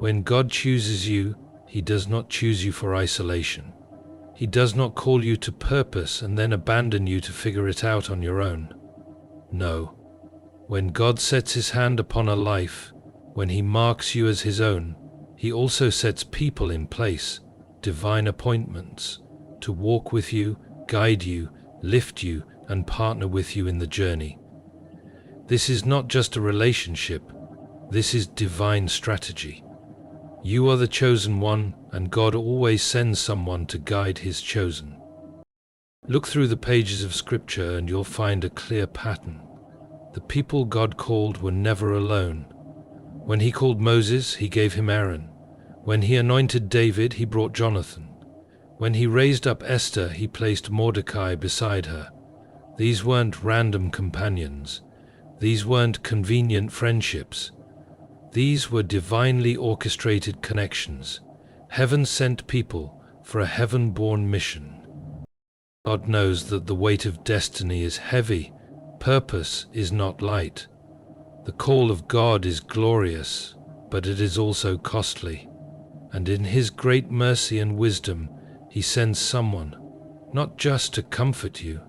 When God chooses you, He does not choose you for isolation. He does not call you to purpose and then abandon you to figure it out on your own. No. When God sets His hand upon a life, when He marks you as His own, He also sets people in place, divine appointments, to walk with you, guide you, lift you, and partner with you in the journey. This is not just a relationship, this is divine strategy. You are the chosen one, and God always sends someone to guide His chosen. Look through the pages of Scripture and you'll find a clear pattern. The people God called were never alone. When He called Moses, He gave him Aaron. When He anointed David, He brought Jonathan. When He raised up Esther, He placed Mordecai beside her. These weren't random companions. These weren't convenient friendships. These were divinely orchestrated connections, heaven-sent people for a heaven-born mission. God knows that the weight of destiny is heavy, purpose is not light. The call of God is glorious, but it is also costly. And in His great mercy and wisdom, He sends someone, not just to comfort you,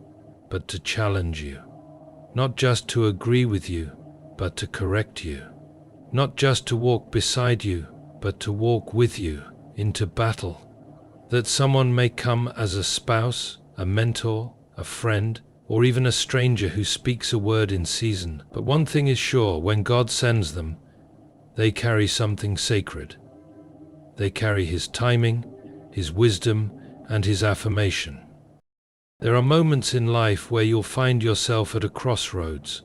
but to challenge you. Not just to agree with you, but to correct you. Not just to walk beside you, but to walk with you into battle. That someone may come as a spouse, a mentor, a friend, or even a stranger who speaks a word in season. But one thing is sure, when God sends them, they carry something sacred. They carry His timing, His wisdom, and His affirmation. There are moments in life where you'll find yourself at a crossroads,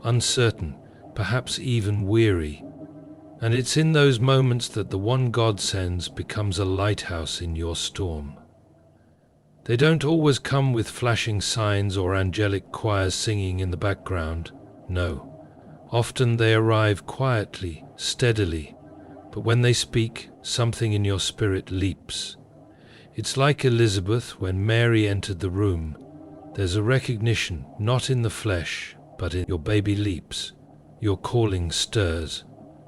uncertain, perhaps even weary. And it's in those moments that the one God sends becomes a lighthouse in your storm. They don't always come with flashing signs or angelic choirs singing in the background. No. Often they arrive quietly, steadily, but when they speak, something in your spirit leaps. It's like Elizabeth when Mary entered the room. There's a recognition, not in the flesh, but in your baby leaps. Your calling stirs.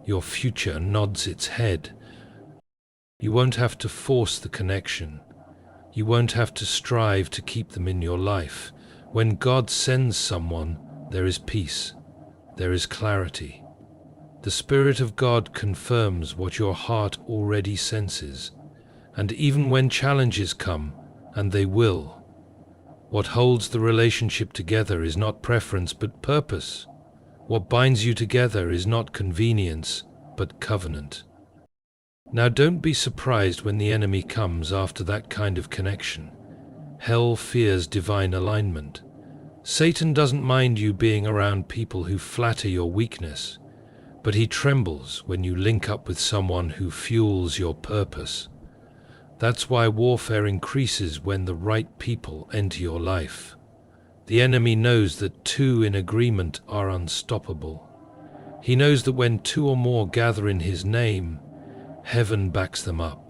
Your future nods its head. You won't have to force the connection. You won't have to strive to keep them in your life. When God sends someone, there is peace. There is clarity. The Spirit of God confirms what your heart already senses. And even when challenges come, and they will, what holds the relationship together is not preference but purpose. What binds you together is not convenience, but covenant. Now don't be surprised when the enemy comes after that kind of connection. Hell fears divine alignment. Satan doesn't mind you being around people who flatter your weakness, but he trembles when you link up with someone who fuels your purpose. That's why warfare increases when the right people enter your life. The enemy knows that two in agreement are unstoppable. He knows that when two or more gather in His name, heaven backs them up.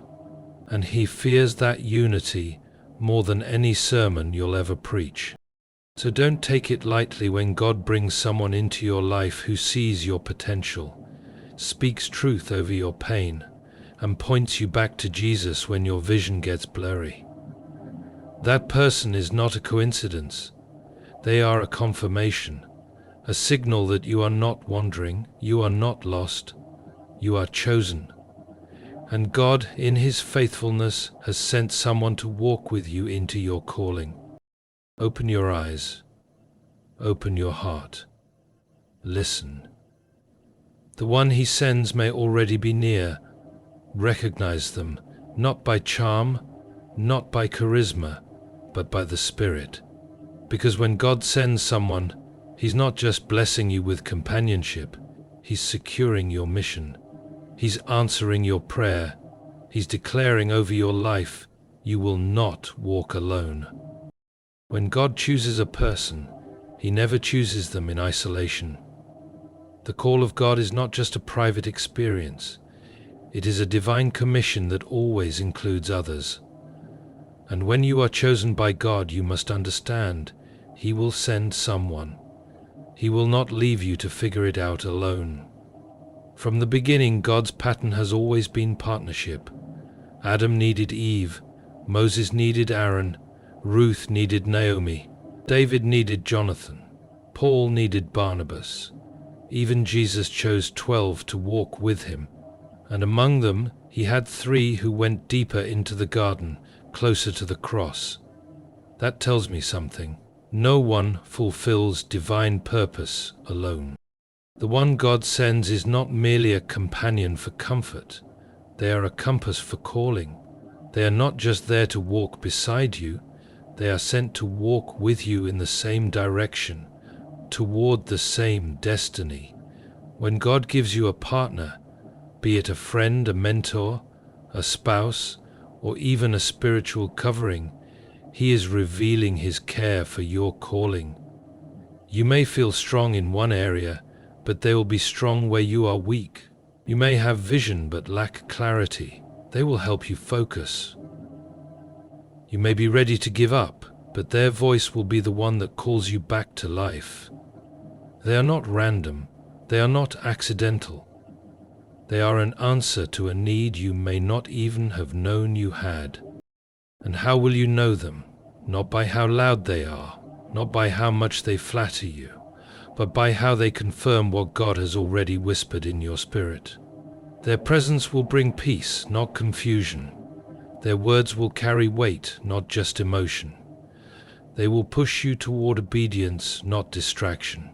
And he fears that unity more than any sermon you'll ever preach. So don't take it lightly when God brings someone into your life who sees your potential, speaks truth over your pain, and points you back to Jesus when your vision gets blurry. That person is not a coincidence. They are a confirmation, a signal that you are not wandering, you are not lost, you are chosen. And God, in His faithfulness, has sent someone to walk with you into your calling. Open your eyes. Open your heart. Listen. The one He sends may already be near. Recognize them, not by charm, not by charisma, but by the Spirit. Because when God sends someone, He's not just blessing you with companionship, He's securing your mission. He's answering your prayer. He's declaring over your life, you will not walk alone. When God chooses a person, He never chooses them in isolation. The call of God is not just a private experience. It is a divine commission that always includes others. And when you are chosen by God, you must understand, He will send someone. He will not leave you to figure it out alone. From the beginning, God's pattern has always been partnership. Adam needed Eve, Moses needed Aaron, Ruth needed Naomi, David needed Jonathan, Paul needed Barnabas. Even Jesus chose 12 to walk with him, and among them he had 3 who went deeper into the garden, closer to the cross. That tells me something. No one fulfills divine purpose alone. The one God sends is not merely a companion for comfort. They are a compass for calling. They are not just there to walk beside you. They are sent to walk with you in the same direction, toward the same destiny. When God gives you a partner, be it a friend, a mentor, a spouse, or even a spiritual covering, He is revealing His care for your calling. You may feel strong in one area, but they will be strong where you are weak. You may have vision but lack clarity. They will help you focus. You may be ready to give up, but their voice will be the one that calls you back to life. They are not random. They are not accidental. They are an answer to a need you may not even have known you had. And how will you know them? Not by how loud they are, not by how much they flatter you, but by how they confirm what God has already whispered in your spirit. Their presence will bring peace, not confusion. Their words will carry weight, not just emotion. They will push you toward obedience, not distraction.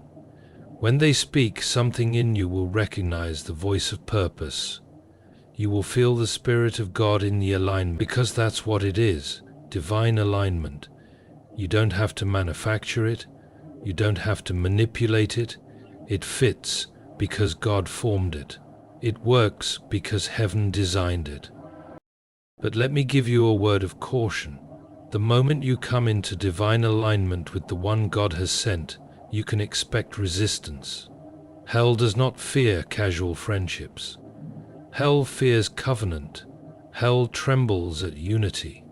When they speak, something in you will recognize the voice of purpose. You will feel the Spirit of God in the alignment, because that's what it is, divine alignment. You don't have to manufacture it. You don't have to manipulate it. It fits because God formed it. It works because heaven designed it. But let me give you a word of caution. The moment you come into divine alignment with the one God has sent, you can expect resistance. Hell does not fear casual friendships. Hell fears covenant. Hell trembles at unity.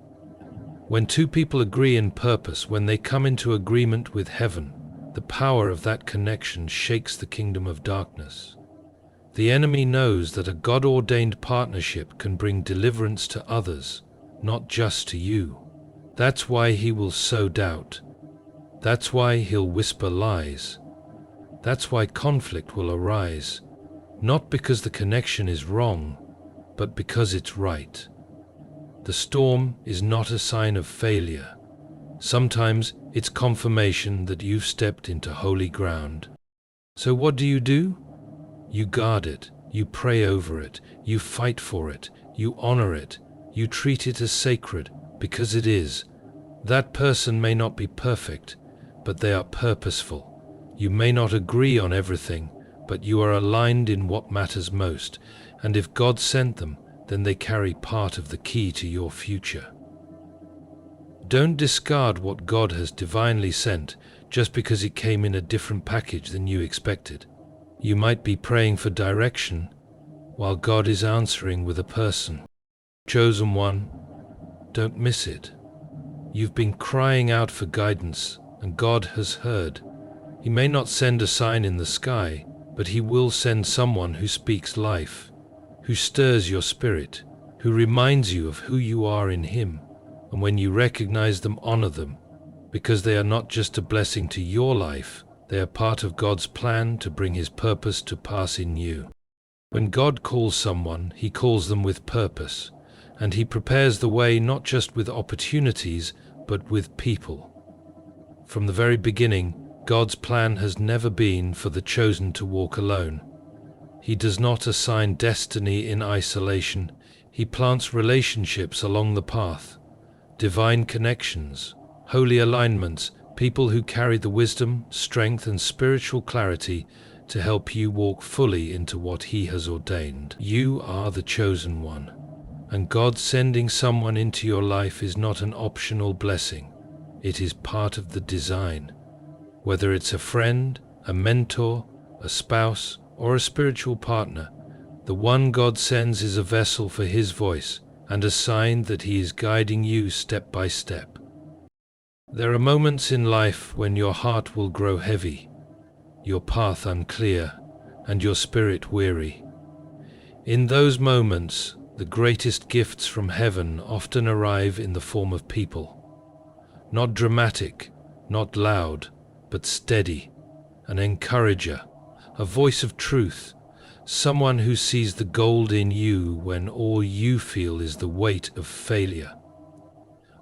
When 2 people agree in purpose, when they come into agreement with heaven, the power of that connection shakes the kingdom of darkness. The enemy knows that a God-ordained partnership can bring deliverance to others, not just to you. That's why he will sow doubt. That's why he'll whisper lies. That's why conflict will arise, not because the connection is wrong, but because it's right. The storm is not a sign of failure. Sometimes it's confirmation that you've stepped into holy ground. So what do? You guard it, you pray over it, you fight for it, you honor it, you treat it as sacred, because it is. That person may not be perfect, but they are purposeful. You may not agree on everything, but you are aligned in what matters most, and if God sent them, then they carry part of the key to your future. Don't discard what God has divinely sent just because it came in a different package than you expected. You might be praying for direction, while God is answering with a person. Chosen one, don't miss it. You've been crying out for guidance, and God has heard. He may not send a sign in the sky, but He will send someone who speaks life, who stirs your spirit, who reminds you of who you are in Him. And when you recognize them, honor them, because they are not just a blessing to your life, they are part of God's plan to bring His purpose to pass in you. When God calls someone, He calls them with purpose, and He prepares the way not just with opportunities, but with people. From the very beginning, God's plan has never been for the chosen to walk alone. He does not assign destiny in isolation. He plants relationships along the path, divine connections, holy alignments, people who carry the wisdom, strength, and spiritual clarity to help you walk fully into what He has ordained. You are the chosen one, and God sending someone into your life is not an optional blessing. It is part of the design. Whether it's a friend, a mentor, a spouse, or a spiritual partner, the one God sends is a vessel for His voice and a sign that He is guiding you step by step. There are moments in life when your heart will grow heavy, your path unclear, and your spirit weary. In those moments, the greatest gifts from heaven often arrive in the form of people. Not dramatic, not loud, but steady, an encourager, a voice of truth, someone who sees the gold in you when all you feel is the weight of failure.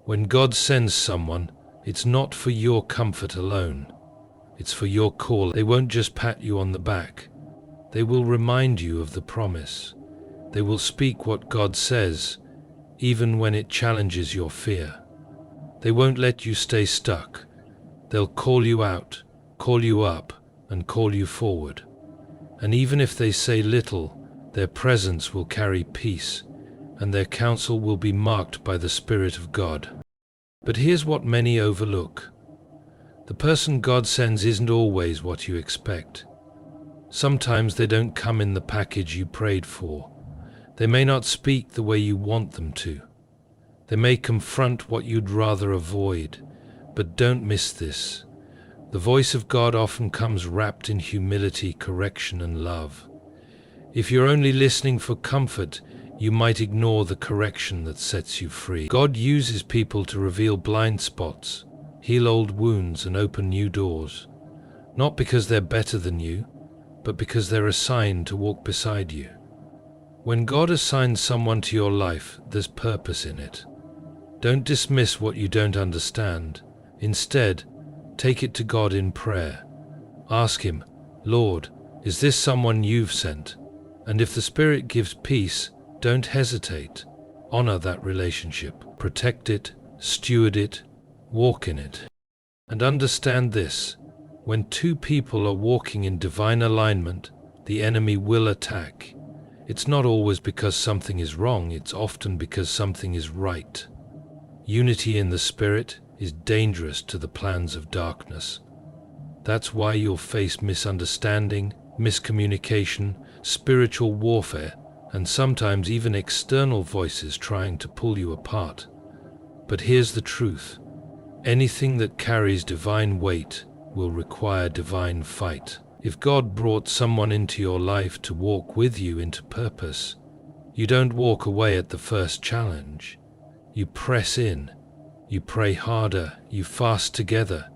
When God sends someone, it's not for your comfort alone. It's for your call. They won't just pat you on the back. They will remind you of the promise. They will speak what God says, even when it challenges your fear. They won't let you stay stuck. They'll call you out, call you up, and call you forward. And even if they say little, their presence will carry peace, and their counsel will be marked by the Spirit of God. But here's what many overlook. The person God sends isn't always what you expect. Sometimes they don't come in the package you prayed for. They may not speak the way you want them to. They may confront what you'd rather avoid, but don't miss this. The voice of God often comes wrapped in humility, correction, and love. If you're only listening for comfort, you might ignore the correction that sets you free. God uses people to reveal blind spots, heal old wounds, and open new doors. Not because they're better than you, but because they're assigned to walk beside you. When God assigns someone to your life, there's purpose in it. Don't dismiss what you don't understand. Instead, take it to God in prayer. Ask Him, Lord, is this someone you've sent? And if the Spirit gives peace, don't hesitate. Honor that relationship. Protect it, steward it, walk in it. And understand this, when two people are walking in divine alignment, the enemy will attack. It's not always because something is wrong, it's often because something is right. Unity in the Spirit is dangerous to the plans of darkness. That's why you'll face misunderstanding, miscommunication, spiritual warfare, and sometimes even external voices trying to pull you apart. But here's the truth. Anything that carries divine weight will require divine fight. If God brought someone into your life to walk with you into purpose, you don't walk away at the first challenge. You press in, you pray harder, you fast together,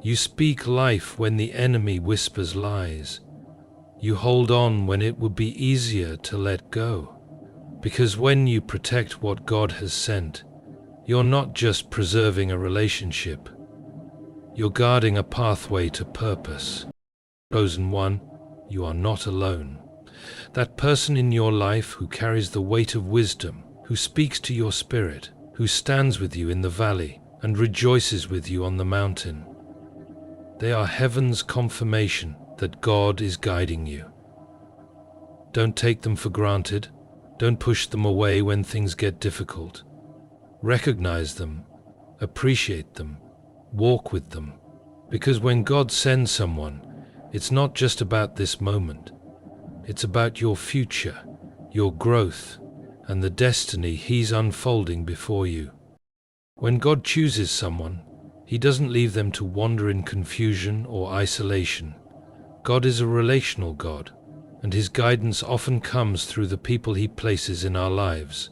you speak life when the enemy whispers lies. You hold on when it would be easier to let go. Because when you protect what God has sent, you're not just preserving a relationship, you're guarding a pathway to purpose. Chosen one, you are not alone. That person in your life who carries the weight of wisdom, who speaks to your spirit, who stands with you in the valley and rejoices with you on the mountain. They are heaven's confirmation that God is guiding you. Don't take them for granted. Don't push them away when things get difficult. Recognize them, appreciate them, walk with them. Because when God sends someone, it's not just about this moment. It's about your future, your growth, and the destiny He's unfolding before you. When God chooses someone, He doesn't leave them to wander in confusion or isolation. God is a relational God, and His guidance often comes through the people He places in our lives.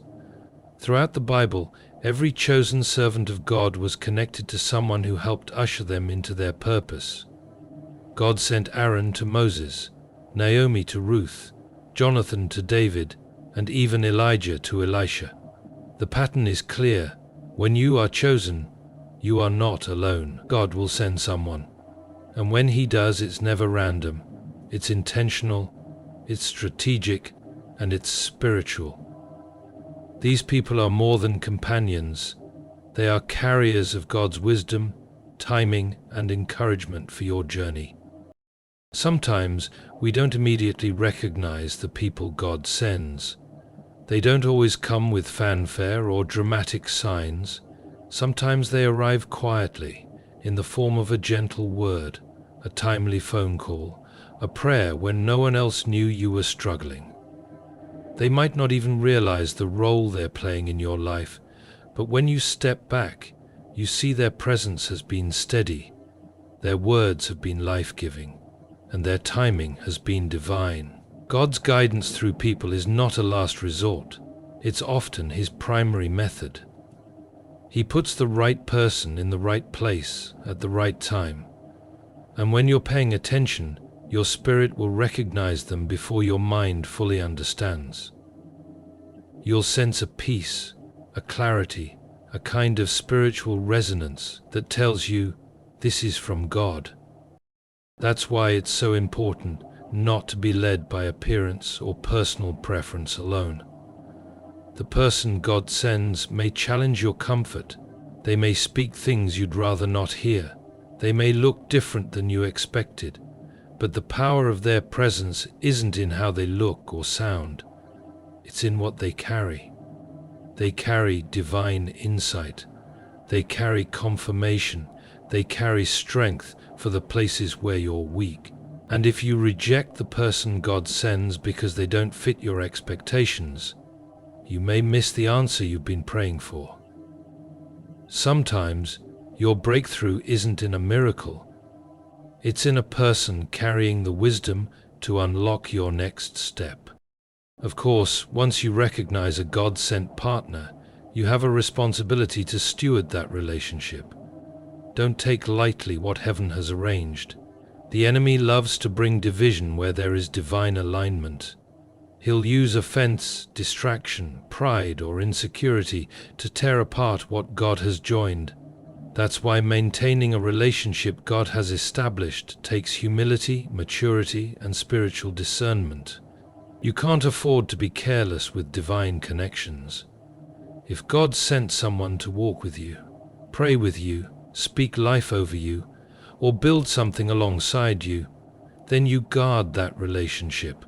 Throughout the Bible, every chosen servant of God was connected to someone who helped usher them into their purpose. God sent Aaron to Moses, Naomi to Ruth, Jonathan to David, and even Elijah to Elisha. The pattern is clear. When you are chosen, you are not alone. God will send someone. And when He does, it's never random. It's intentional, it's strategic, and it's spiritual. These people are more than companions. They are carriers of God's wisdom, timing, and encouragement for your journey. Sometimes we don't immediately recognize the people God sends. They don't always come with fanfare or dramatic signs. Sometimes they arrive quietly, in the form of a gentle word, a timely phone call, a prayer when no one else knew you were struggling. They might not even realize the role they're playing in your life, but when you step back, you see their presence has been steady, their words have been life-giving, and their timing has been divine. God's guidance through people is not a last resort. It's often his primary method. He puts the right person in the right place at the right time. And when you're paying attention, your spirit will recognize them before your mind fully understands. You'll sense a peace, a clarity, a kind of spiritual resonance that tells you this is from God. That's why it's so important not to be led by appearance or personal preference alone. The person God sends may challenge your comfort. They may speak things you'd rather not hear. They may look different than you expected. But the power of their presence isn't in how they look or sound. It's in what they carry. They carry divine insight. They carry confirmation. They carry strength for the places where you're weak. And if you reject the person God sends because they don't fit your expectations, you may miss the answer you've been praying for. Sometimes your breakthrough isn't in a miracle. It's in a person carrying the wisdom to unlock your next step. Of course, once you recognize a God-sent partner, you have a responsibility to steward that relationship. Don't take lightly what heaven has arranged. The enemy loves to bring division where there is divine alignment. He'll use offense, distraction, pride, or insecurity to tear apart what God has joined. That's why maintaining a relationship God has established takes humility, maturity, and spiritual discernment. You can't afford to be careless with divine connections. If God sent someone to walk with you, pray with you, speak life over you, or build something alongside you, then you guard that relationship.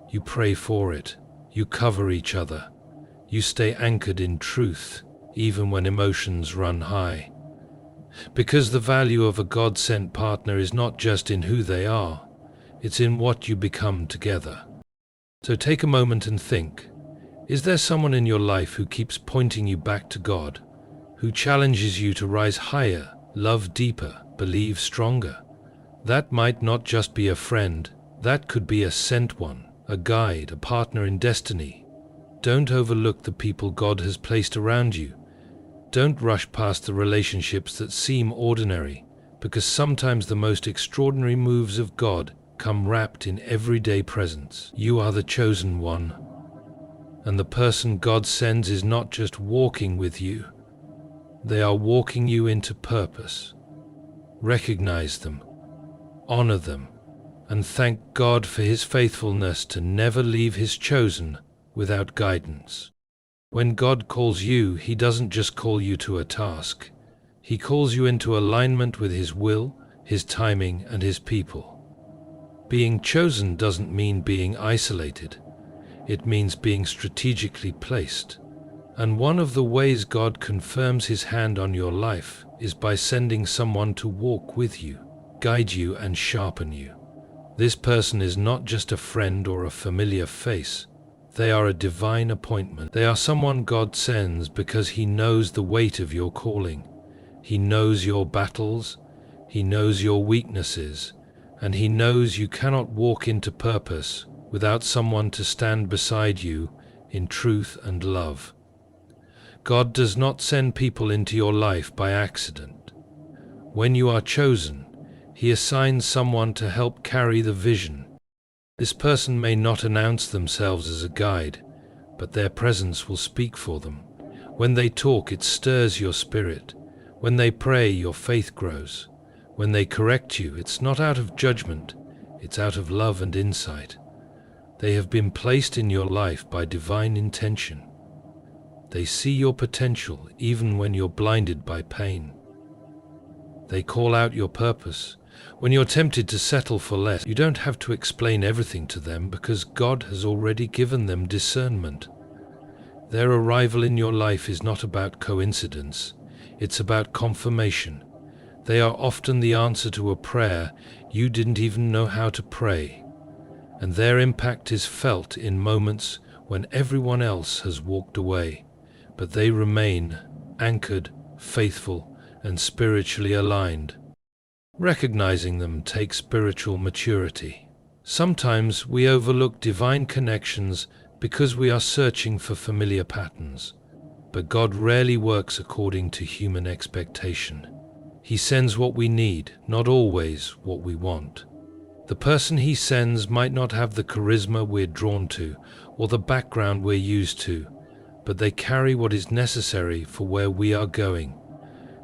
You pray for it. You cover each other. You stay anchored in truth, even when emotions run high. Because the value of a God-sent partner is not just in who they are, it's in what you become together. So take a moment and think, is there someone in your life who keeps pointing you back to God, who challenges you to rise higher, love deeper, believe stronger? That might not just be a friend, that could be a sent one, a guide, a partner in destiny. Don't overlook the people God has placed around you. Don't rush past the relationships that seem ordinary, because sometimes the most extraordinary moves of God come wrapped in everyday presence. You are the chosen one, and the person God sends is not just walking with you. They are walking you into purpose. Recognize them, honor them, and thank God for his faithfulness to never leave his chosen without guidance. When God calls you, he doesn't just call you to a task. He calls you into alignment with his will, his timing, and his people. Being chosen doesn't mean being isolated. It means being strategically placed. And one of the ways God confirms his hand on your life is by sending someone to walk with you, guide you, and sharpen you. This person is not just a friend or a familiar face. They are a divine appointment. They are someone God sends because he knows the weight of your calling. He knows your battles. He knows your weaknesses. And he knows you cannot walk into purpose without someone to stand beside you in truth and love. God does not send people into your life by accident. When you are chosen, he assigns someone to help carry the vision. This person may not announce themselves as a guide, but their presence will speak for them. When they talk, it stirs your spirit. When they pray, your faith grows. When they correct you, it's not out of judgment, it's out of love and insight. They have been placed in your life by divine intention. They see your potential even when you're blinded by pain. They call out your purpose. When you're tempted to settle for less, you don't have to explain everything to them because God has already given them discernment. Their arrival in your life is not about coincidence, it's about confirmation. They are often the answer to a prayer you didn't even know how to pray, and their impact is felt in moments when everyone else has walked away, but they remain anchored, faithful, and spiritually aligned. Recognizing them takes spiritual maturity. Sometimes we overlook divine connections because we are searching for familiar patterns. But God rarely works according to human expectation. He sends what we need, not always what we want. The person He sends might not have the charisma we're drawn to or the background we're used to, but they carry what is necessary for where we are going.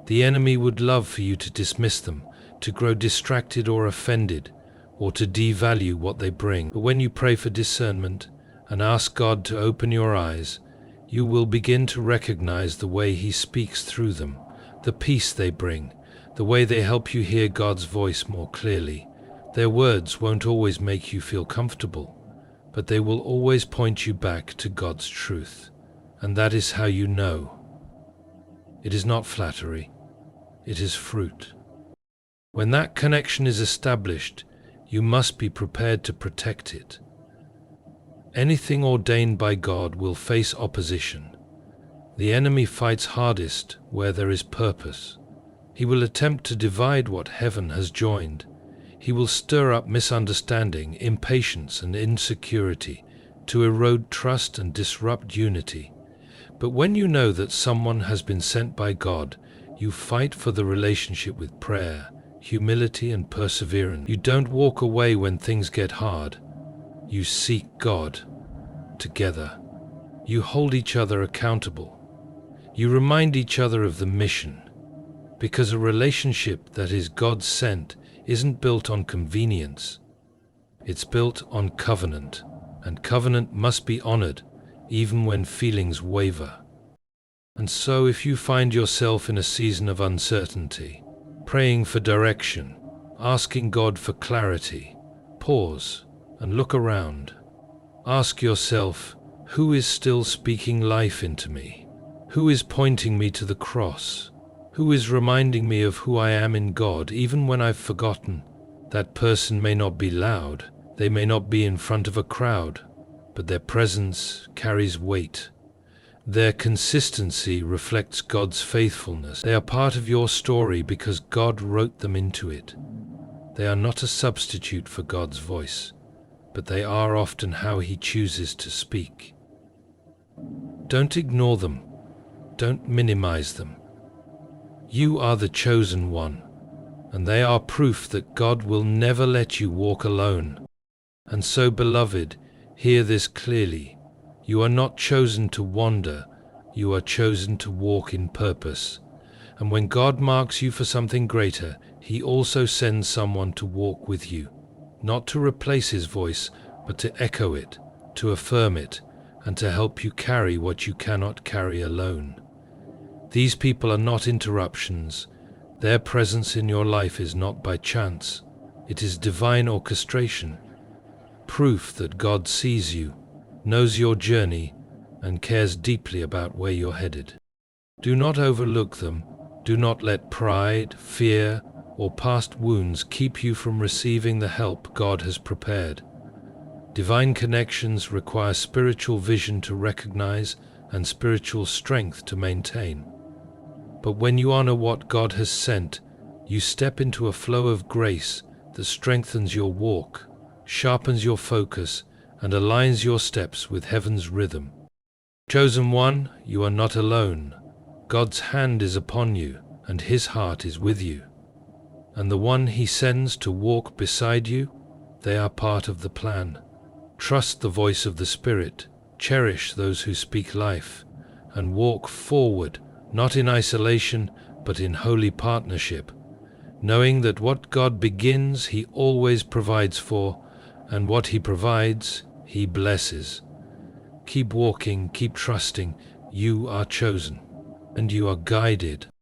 The enemy would love for you to dismiss them, to grow distracted or offended, or to devalue what they bring. But when you pray for discernment and ask God to open your eyes, you will begin to recognize the way He speaks through them, the peace they bring, the way they help you hear God's voice more clearly. Their words won't always make you feel comfortable, but they will always point you back to God's truth. And that is how you know. It is not flattery, it is fruit. When that connection is established, you must be prepared to protect it. Anything ordained by God will face opposition. The enemy fights hardest where there is purpose. He will attempt to divide what heaven has joined. He will stir up misunderstanding, impatience, and insecurity to erode trust and disrupt unity. But when you know that someone has been sent by God, you fight for the relationship with prayer, humility, and perseverance. You don't walk away when things get hard. You seek God together. You hold each other accountable. You remind each other of the mission, because a relationship that is God-sent isn't built on convenience. It's built on covenant, and covenant must be honored even when feelings waver. And so if you find yourself in a season of uncertainty, praying for direction, asking God for clarity, pause and look around. Ask yourself, who is still speaking life into me? Who is pointing me to the cross? Who is reminding me of who I am in God even when I've forgotten? That person may not be loud, they may not be in front of a crowd, but their presence carries weight. Their consistency reflects God's faithfulness. They are part of your story because God wrote them into it. They are not a substitute for God's voice, but they are often how He chooses to speak. Don't ignore them. Don't minimize them. You are the chosen one, and they are proof that God will never let you walk alone. And so, beloved, hear this clearly. You are not chosen to wander, you are chosen to walk in purpose. And when God marks you for something greater, He also sends someone to walk with you, not to replace His voice, but to echo it, to affirm it, and to help you carry what you cannot carry alone. These people are not interruptions. Their presence in your life is not by chance. It is divine orchestration, proof that God sees you, knows your journey, and cares deeply about where you're headed. Do not overlook them. Do not let pride, fear, or past wounds keep you from receiving the help God has prepared. Divine connections require spiritual vision to recognize and spiritual strength to maintain. But when you honor what God has sent, you step into a flow of grace that strengthens your walk, sharpens your focus, and aligns your steps with heaven's rhythm. Chosen one, you are not alone. God's hand is upon you, and His heart is with you. And the one He sends to walk beside you, they are part of the plan. Trust the voice of the Spirit, cherish those who speak life, and walk forward, not in isolation, but in holy partnership, knowing that what God begins, He always provides for, and what He provides, He blesses. Keep walking, keep trusting. You are chosen, and you are guided